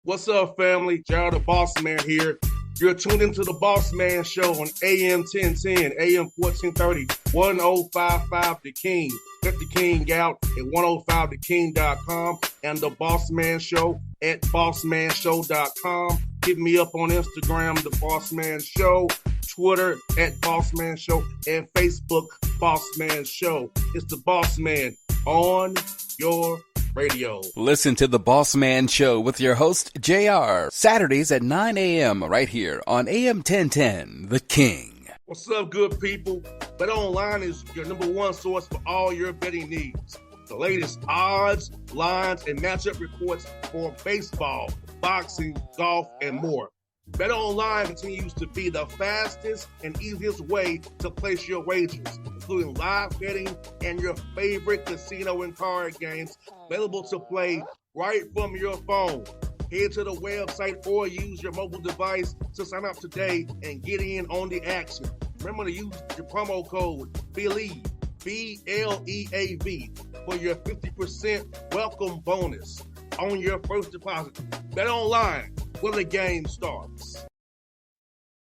What's up, family? Gerald the Bossman here. You're tuned into the Bossman Show on AM 1010, AM 1430, 1055 The King. Let the King out at 105theking.com and the Bossman Show at bossmanshow.com. Hit me up on Instagram, the Bossman Show, Twitter at Bossman Show, and Facebook, Bossman Show. It's the Bossman on your radio. Listen to the Bossman Show with your host, JR, Saturdays at 9 a.m. right here on AM 1010, The King. What's up, good people? BetOnline is your number one source for all your betting needs. The latest odds, lines, and matchup reports for baseball, boxing, golf, and more. BetOnline continues to be the fastest and easiest way to place your wagers, including live betting and your favorite casino and card games available to play right from your phone. Head to the website or use your mobile device to sign up today and get in on the action. Remember to use your promo code BELIEVE, B-L-E-A-V, for your 50% welcome bonus on your first deposit. BetOnline, where the game starts.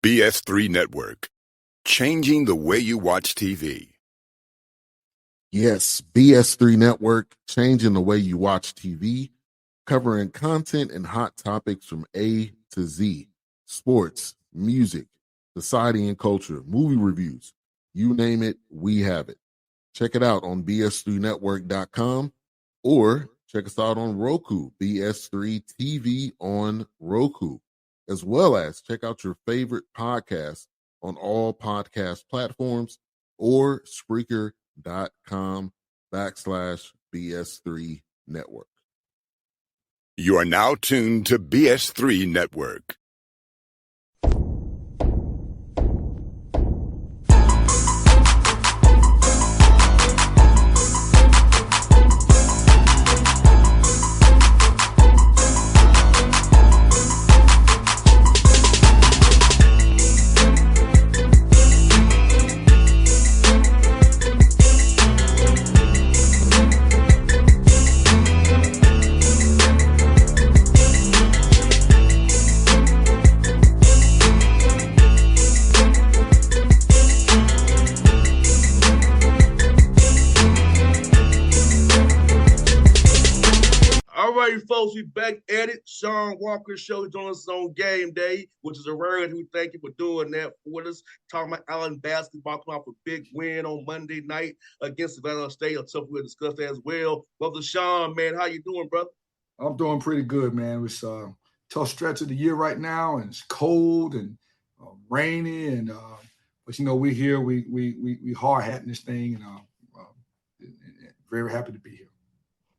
BS3 Network, changing the way you watch TV. Yes, BS3 Network, changing the way you watch TV, covering content and hot topics from A to Z, sports, music, society and culture, movie reviews, you name it, we have it. Check it out on bs3network.com or check us out on Roku, BS3 TV on Roku, as well as check out your favorite podcast on all podcast platforms or Spreaker.com/BS3 Network. You are now tuned to BS3 Network. Folks, we back at it. Shawn Walker Show joining us on game day, which is a rarity. We thank you for doing that for us. Talking about Allen basketball coming off a big win on Monday night against Savannah State. A tough we'll discuss that as well. Brother Shawn, man, how you doing, brother? I'm doing pretty good, man. It's a tough stretch of the year right now, and it's cold and rainy, and but you know we're here. We hard hatting this thing, and very happy to be here.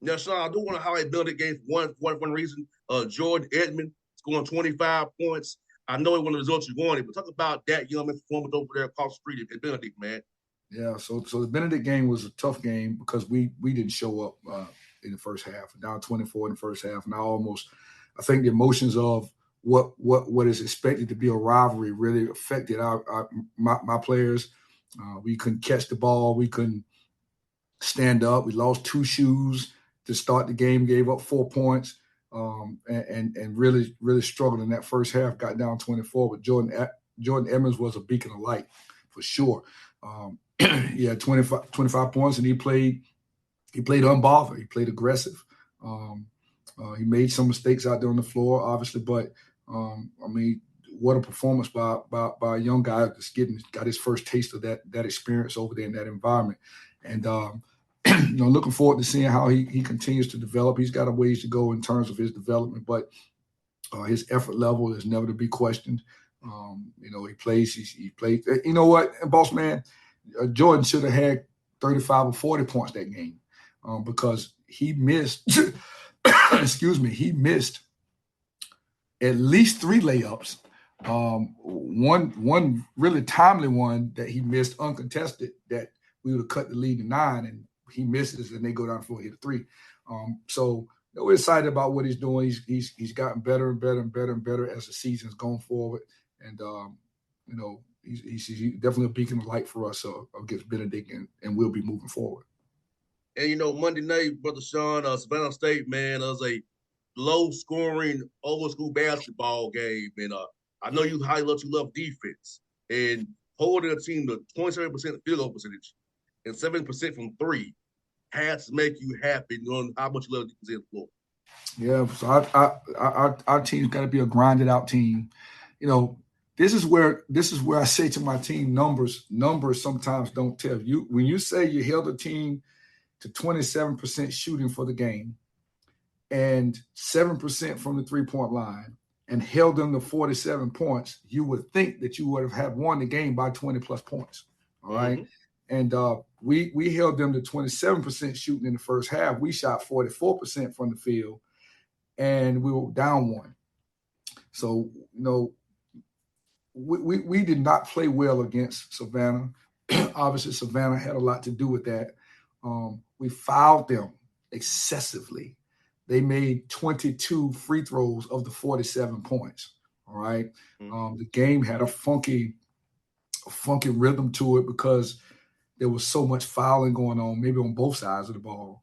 Now, Shawn, I do want to highlight Benedict game for one reason. Jordan Edmond scoring 25 points. I know it wasn't the results you wanted, but talk about that young man performance over there across the street at Benedict, man. Yeah, so the Benedict game was a tough game because we didn't show up in the first half, down 24 in the first half, and I think the emotions of what is expected to be a rivalry really affected my players. We couldn't catch the ball, we couldn't stand up, we lost two shoes to start the game, gave up 4 points, and really struggled in that first half, got down 24. But Jordan Edmonds was a beacon of light for sure. He had 25 points, and he played unbothered. He played aggressive. He made some mistakes out there on the floor, obviously, but I mean, what a performance by a young guy that's got his first taste of that experience over there in that environment. And looking forward to seeing how he continues to develop. He's got a ways to go in terms of his development, but his effort level is never to be questioned. He played. You know what, Bossman, Jordan should have had 35 or 40 points that game because he missed. He missed at least 3 layups. One really timely one that he missed uncontested that we would have cut the lead to 9, and he misses, and they go down the floor and hit a 3. So we're excited about what he's doing. He's gotten better and better and better and better as the season's gone forward, and he's definitely a beacon of light for us against Benedict, and we'll be moving forward. And Monday night, Brother Shawn, Savannah State, man, was a low-scoring, old-school basketball game. And I know how much you love defense. And holding a team to 27% field goal percentage and 7% from three has to make you happy knowing how much you love defense in the floor. Yeah, so our team's got to be a grinded out team. This is where I say to my team, numbers sometimes don't tell you. When you say you held a team to 27% shooting for the game and 7% from the 3-point line and held them to 47 points, you would think that you would have had won the game by 20 plus points. All right. And we held them to 27% shooting in the first half. We shot 44% from the field, and we were down one. So, we did not play well against Savannah. Obviously, Savannah had a lot to do with that. We fouled them excessively. They made 22 free throws of the 47 points. All right. The game had a funky rhythm to it because there was so much fouling going on, maybe on both sides of the ball.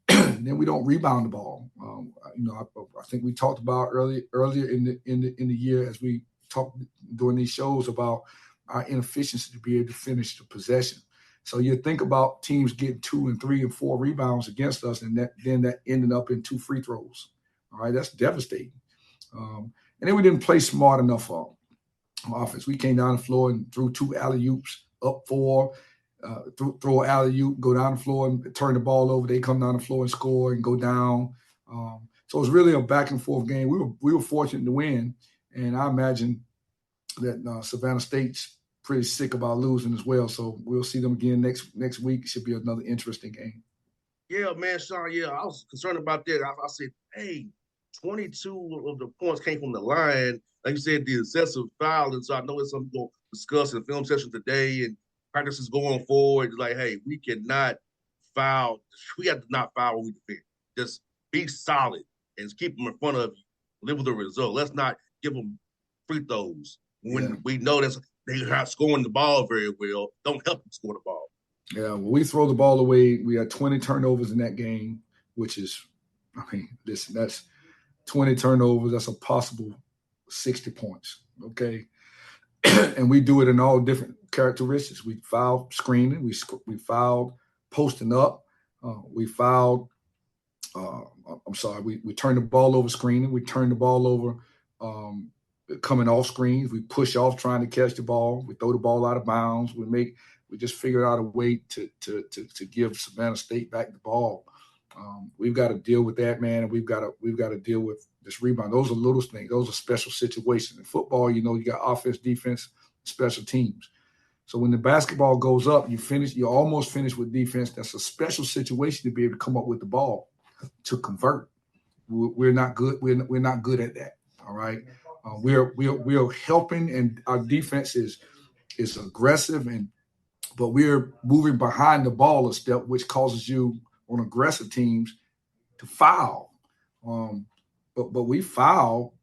And then we don't rebound the ball. I think we talked about earlier in the year as we talked during these shows about our inefficiency to be able to finish the possession. So you think about teams getting 2 and 3 and 4 rebounds against us, and that ended up in 2 free throws. All right, that's devastating. And then we didn't play smart enough on offense. We came down the floor and threw 2 alley-oops, up 4, throw an alley-oop, go down the floor and turn the ball over. They come down the floor and score and go down. So it was really a back and forth game. We were fortunate to win, and I imagine that Savannah State's pretty sick about losing as well. So we'll see them again next week. Should be another interesting game. Yeah, man, Shawn. Yeah, I was concerned about that. I said, hey, 22 of the points came from the line. Like you said, the excessive fouling. So I know it's something we'll discuss in the film session today and practices going forward. Like, hey, we cannot foul. We have to not foul when we defend. Just be solid and keep them in front of you. Live with the result. Let's not give them free throws when we know they're not scoring the ball very well. Don't help them score the ball. Yeah, when we throw the ball away, we had 20 turnovers in that game, which is, listen, that's 20 turnovers. That's a possible 60 points, okay? And we do it in all different characteristics. We fouled screening. We fouled posting up. We fouled we turned the ball over screening. We turned the ball over coming off screens. We push off trying to catch the ball. We throw the ball out of bounds. We just figured out a way to give Savannah State back the ball. We've got to deal with that, man, and we've got to deal with this rebound. Those are little things. Those are special situations. In football, you got offense, defense, special teams. So when the basketball goes up, you almost finish with defense. That's a special situation to be able to come up with the ball to convert. We're not good. We're not good at that. All right. We're helping, and our defense is aggressive, but we're moving behind the ball a step, which causes you on aggressive teams to foul. But we foul,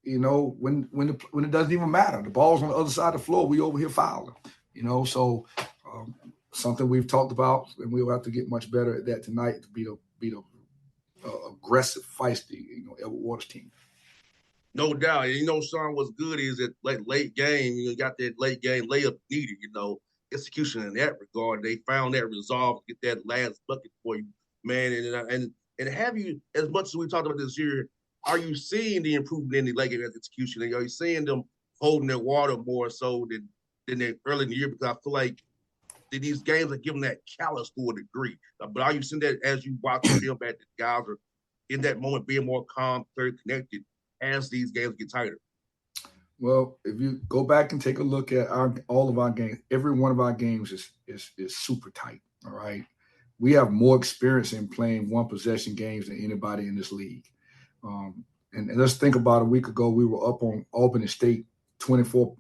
when it doesn't even matter. The ball's on the other side of the floor. We over here fouling, So something we've talked about, and we'll have to get much better at that tonight to beat a aggressive, feisty, Edward Waters team. No doubt. And Shawn, what's good is that late game, you got that late game layup needed, execution in that regard. They found that resolve to get that last bucket for you, man. And have you, as much as we talked about this year, are you seeing the improvement in the late game execution? And are you seeing them holding their water more so than they early in the year? Because I feel like these games are giving that callous to a degree. But are you seeing that as you watch the film back, the guys are in that moment being more calm, very connected as these games get tighter? Well, if you go back and take a look at all of our games, every one of our games is super tight. All right. We have more experience in playing one possession games than anybody in this league. And let's think about a week ago, we were up on Albany State, 24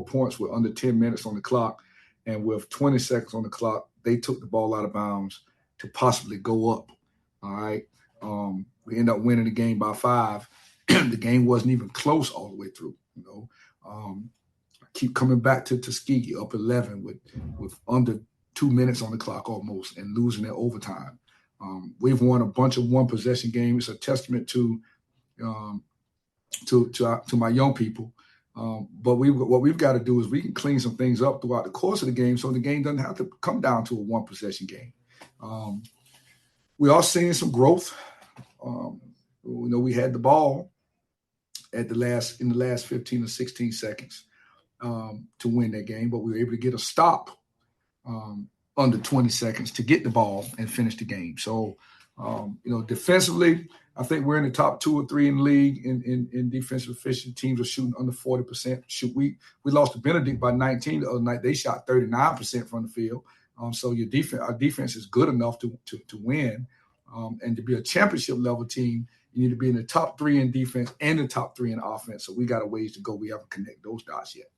points with under 10 minutes on the clock. And with 20 seconds on the clock, they took the ball out of bounds to possibly go up. All right. We ended up winning the game by 5. The game wasn't even close all the way through. I keep coming back to Tuskegee up 11 with under 2 minutes on the clock almost and losing their overtime. We've won a bunch of one possession games. It's a testament to my young people. But what we've got to do is we can clean some things up throughout the course of the game so the game doesn't have to come down to a one possession game. We are seeing some growth. We had the ball in the last 15 or 16 seconds to win that game, but we were able to get a stop under 20 seconds to get the ball and finish the game. So, defensively, I think we're in the top 2 or 3 in the league in defensive efficiency. Teams are shooting under 40%. We lost to Benedict by 19 the other night. They shot 39% from the field. So our defense is good enough to win. And to be a championship level team, you need to be in the top 3 in defense and the top 3 in offense. So we got a ways to go. We haven't connected those dots yet.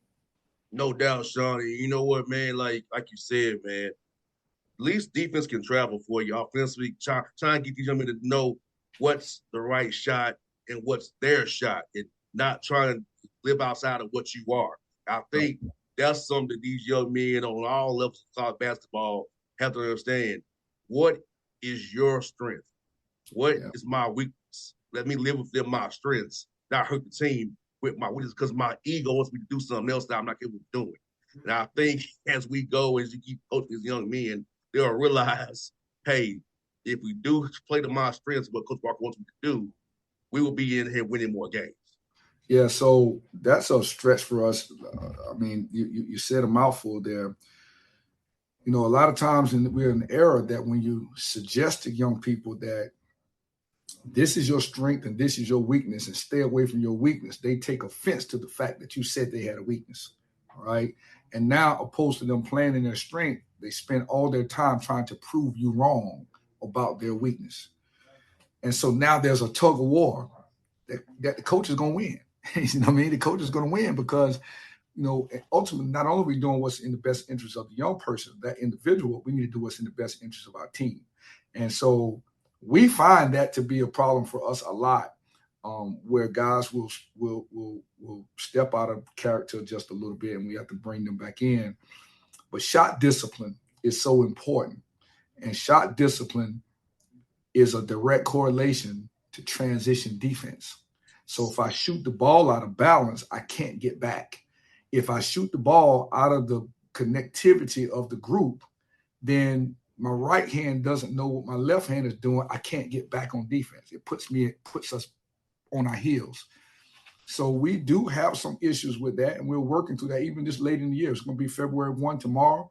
No doubt, Shawn. You know what, man? Like you said, man, at least defense can travel for you. Offensively, try and get these young men to know what's the right shot and what's their shot, and not trying to live outside of what you are. I think that's something that these young men on all levels of college basketball have to understand. What is your strength? What is my weakness? Let me live within my strengths, not hurt the team with my weakness because my ego wants me to do something else that I'm not capable of doing. And I think as we go, as you keep coaching these young men, they'll realize, hey, if we do play to my strengths, what Coach Walker wants me to do, we will be in here winning more games. Yeah, so that's a stretch for us. You said a mouthful there. A lot of times we're in an era that when you suggest to young people that this is your strength and this is your weakness and stay away from your weakness, they take offense to the fact that you said they had a weakness, all right? And now, opposed to them playing in their strength, they spend all their time trying to prove you wrong about their weakness. And so now there's a tug of war that the coach is going to win. You know what I mean? The coach is going to win because, ultimately, not only are we doing what's in the best interest of the young person, that individual, we need to do what's in the best interest of our team. And so we find that to be a problem for us a lot, where guys will step out of character just a little bit and we have to bring them back in. But shot discipline is so important. And shot discipline is a direct correlation to transition defense. So if I shoot the ball out of balance, I can't get back. If I shoot the ball out of the connectivity of the group, then my right hand doesn't know what my left hand is doing. I can't get back on defense. It puts us on our heels. So we do have some issues with that, and we're working through that even this late in the year. It's going to be February 1 tomorrow.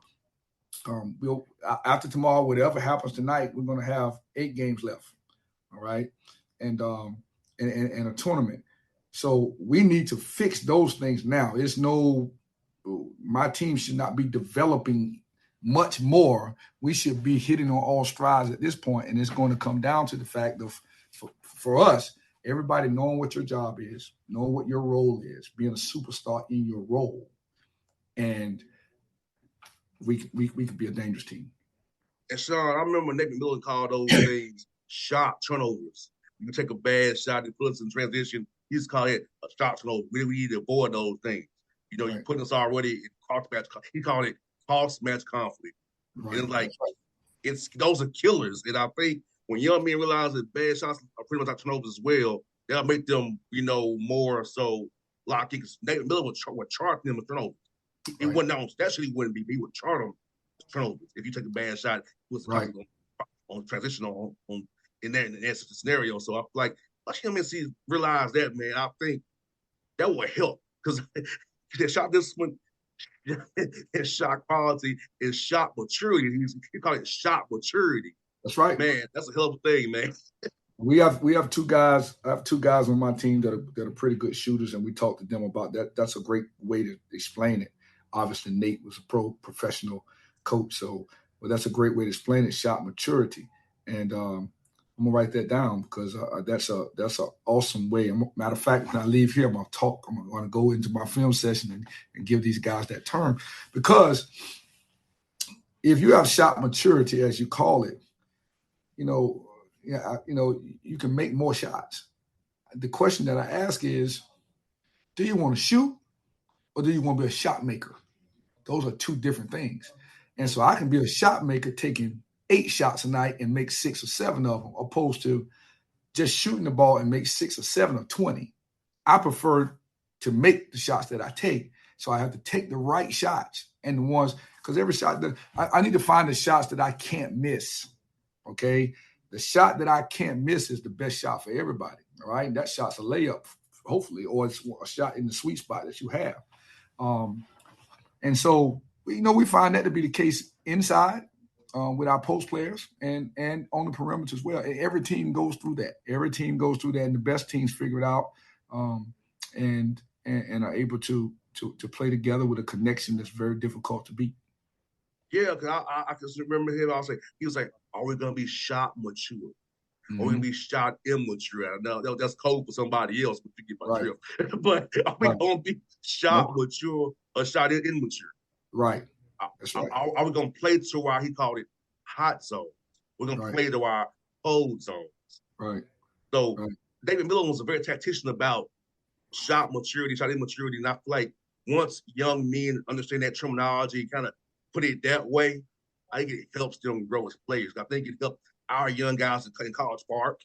After tomorrow, whatever happens tonight, we're going to have 8 games left. All right. And a tournament. So we need to fix those things now. My team should not be developing much more. We should be hitting on all strides at this point, and it's going to come down to the fact of, for us, everybody knowing what your job is, knowing what your role is, being a superstar in your role, and we could be a dangerous team. And Shawn, I remember Nate McMillan called those things shot turnovers. You can take a bad shot and put us in transition. He just called it a shot turnover. We need to avoid those things. You put us already in cost match. He called it cost match conflict. Right. And it's those are killers. And I think when young men realize that bad shots are pretty much like turnovers as well, that'll make them, more so locked in. Because Nate McMillan would chart them with turnovers. It wouldn't on especially wouldn't be. He would chart them with turnovers. If you take a bad shot, it was on transition on in that scenario. So I feel like let's young men realize that, man. I think that will help because that shot discipline, and shot quality, and shot maturity. He call it shot maturity. That's right, man. That's a hell of a thing, man. We have 2 guys. I have 2 guys on my team that are pretty good shooters, and we talked to them about that. That's a great way to explain it. Obviously, Nate was a professional coach, but that's a great way to explain it. Shot maturity, and I'm gonna write that down because that's an awesome way. Matter of fact, when I leave here, I'm gonna go into my film session and give these guys that term, because if you have shot maturity, as you call it, you can make more shots. The question that I ask is, do you want to shoot or do you want to be a shot maker? Those are 2 different things. And so I can be a shot maker taking 8 shots a night and make 6 or 7 of them, opposed to just shooting the ball and make 6 or 7 or 20. I prefer to make the shots that I take. So I have to take the right shots and the ones, because every shot that I need to find the shots that I can't miss. Okay. The shot that I can't miss is the best shot for everybody. All right. That shot's a layup, hopefully, or it's a shot in the sweet spot that you have. And so, we find that to be the case inside with our post players and on the perimeter as well. And every team goes through that. And the best teams figure it out and are able to play together with a connection that's very difficult to beat. Yeah, because I can remember him. He was like, "Are we gonna be shot mature? Mm-hmm. Or we gonna be shot immature?" I know that's code for somebody else, but you get my drift. But are we gonna be shot mature or shot immature? Right. That's right. Are we gonna play to where he called it hot zone? We're gonna play to our cold zones. Right. So David Miller was a very tactician about shot maturity, shot immaturity, and I feel like once young men understand that terminology, kind of put it that way, I think it helps them grow as players. I think it helped our young guys in College Park,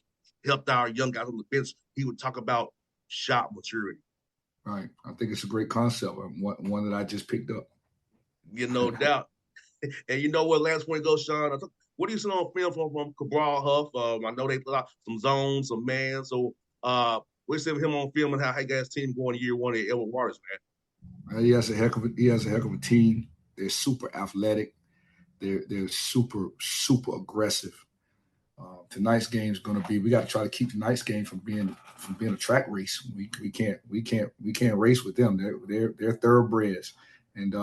helped our young guys on the bench. He would talk about shot maturity. Right. I think it's a great concept, one that I just picked up. No doubt. And you know what, last point goes, Shawn, what do you see on film from Cabral Huff? I know they put out some zones, some man. So what do you see of him on film and how he got his team going year one at Edward Waters, man? He has a heck of a team. They're super athletic. They're super, super aggressive. Tonight's game is going to be. We got to try to keep tonight's game from being a track race. We can't race with them. They're thoroughbreds, and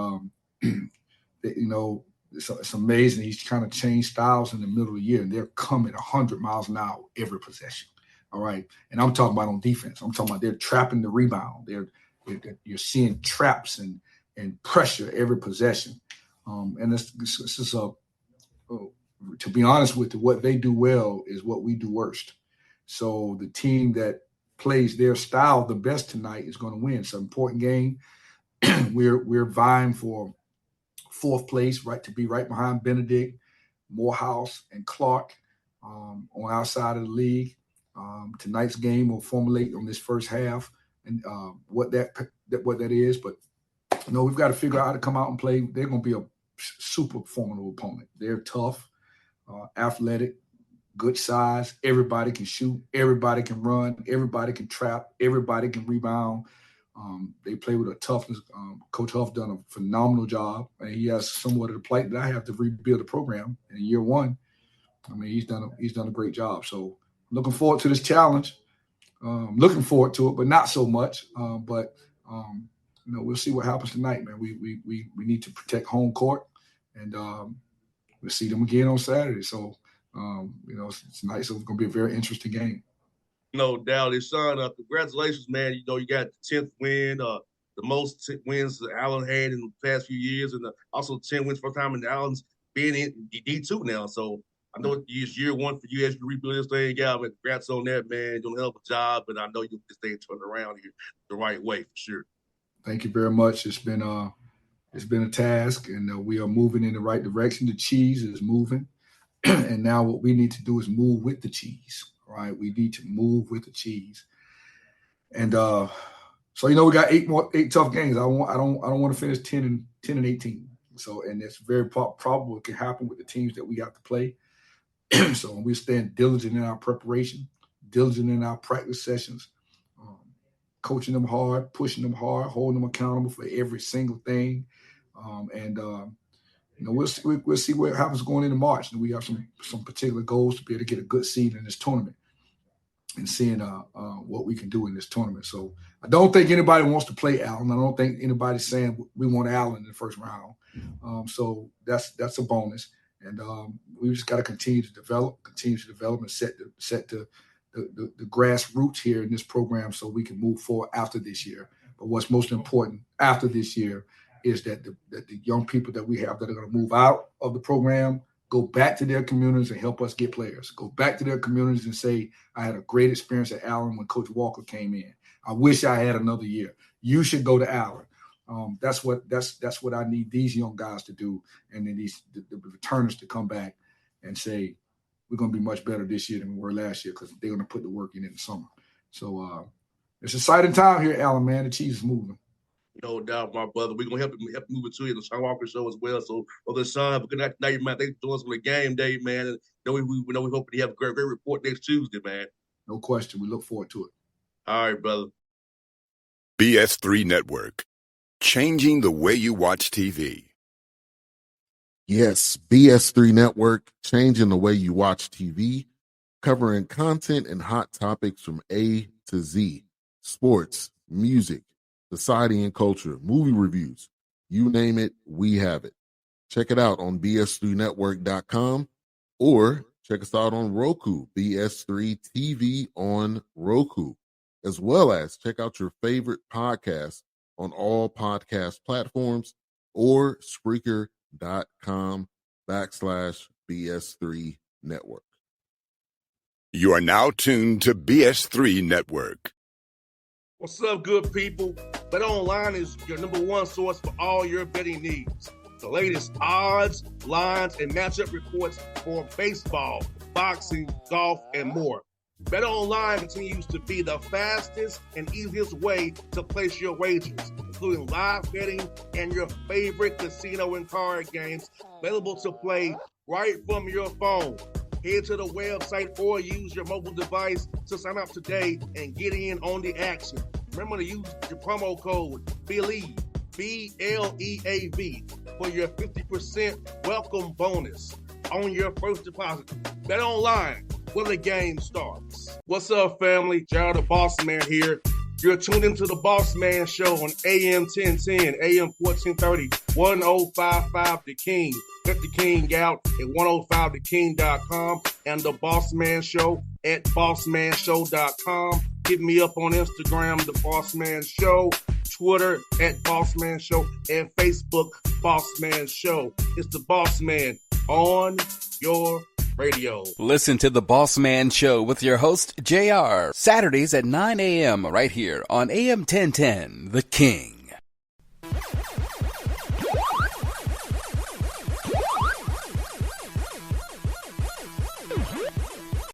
it's amazing. He's kind of changed styles in the middle of the year, and they're coming 100 miles an hour every possession. All right, and I'm talking about on defense. I'm talking about they're trapping the rebound. You're seeing traps and pressure every possession. And this is to be honest with you, what they do well is what we do worst. So the team that plays their style the best tonight is going to win. It's an important game. We're vying for 4th place, right, to be right behind Benedict, Morehouse, and Clark on our side of the league. Tonight's game will formulate on this first half and what that is. But we've got to figure out how to come out and play. They're going to be a super formidable opponent. They're tough, athletic, good size. Everybody can shoot. Everybody can run. Everybody can trap. Everybody can rebound. They play with a toughness. Coach Huff done a phenomenal job, and he has somewhat of the plight that I have to rebuild the program in year one. I mean, he's done a great job. So looking forward to this challenge. Looking forward to it, but not so much. We'll see what happens tonight, man. We need to protect home court, and we'll see them again on Saturday. So, it's nice. So it's going to be a very interesting game. No doubt. Shawn, congratulations, man. You got the 10th win, the most wins that Allen had in the past few years, and also 10 wins for time, and Allen's being in D2 now. So I know it's year one for you as you rebuild this thing. Yeah, but congrats on that, man. You're doing a hell of a job, and I know you'll get this thing turned around here the right way for sure. Thank you very much. It's been a task, and we are moving in the right direction. The cheese is moving, and now what we need to do is move with the cheese. Right? We need to move with the cheese, and so we got 8 tough games. I don't want to finish 10 and 18. So, and it's very probable it can happen with the teams that we have to play. So we're staying diligent in our preparation, diligent in our practice sessions, coaching them hard, pushing them hard, holding them accountable for every single thing. We'll see what happens going into March. And we have some particular goals to be able to get a good seed in this tournament and seeing what we can do in this tournament. So I don't think anybody wants to play Allen. I don't think anybody's saying we want Allen in the first round. So that's a bonus. And we just got to continue to develop and set the grassroots here in this program so we can move forward after this year. But what's most important after this year is that the young people that we have that are going to move out of the program go back to their communities and help us get players. Go back to their communities and say, I had a great experience at Allen when Coach Walker came in. I wish I had another year. You should go to Allen. That's what I need these young guys to do, and then the returners to come back and say, we're going to be much better this year than we were last year because they're going to put the work in the summer. So it's an exciting time here, Allen, man. The Chiefs is moving. No doubt, my brother. We're going to help move it to you, the Shawn Walker Show as well. So, Sean, have a good night, man. Thanks for joining us on the game day, man. And we hope you have a great report next Tuesday, man. No question. We look forward to it. All right, brother. BS3 Network. Changing the way you watch TV. Yes, BS3 Network, changing the way you watch TV, covering content and hot topics from A to Z. Sports, music, society and culture, movie reviews. You name it, we have it. Check it out on bs3network.com or check us out on Roku, BS3 TV on Roku, as well as check out your favorite podcast on all podcast platforms or Spreaker.com/BS3 Network. You are now tuned to BS3 Network. What's up, good people? BetOnline is your number one source for all your betting needs. The latest odds, lines, and matchup reports for baseball, boxing, golf, and more. BetOnline continues to be the fastest and easiest way to place your wagers, including live betting and your favorite casino and card games available to play right from your phone. Head to the website or use your mobile device to sign up today and get in on the action. Remember to use your promo code BELIEVE, BLEAV, for your 50% welcome bonus on your first deposit. BetOnline, where the game starts. What's up, family? Jared the Bossman here. You're tuned into the Bossman Show on AM 1010, AM 1430, 1055 The King. Let the King out at 105theking.com and the Bossman Show at bossmanshow.com. Hit me up on Instagram, The Bossman Show, Twitter at Bossman Show, and Facebook, Bossman Show. It's the Bossman on your radio. Listen to the Bossman Show with your host, JR, Saturdays at 9 a.m. right here on AM 1010, The King.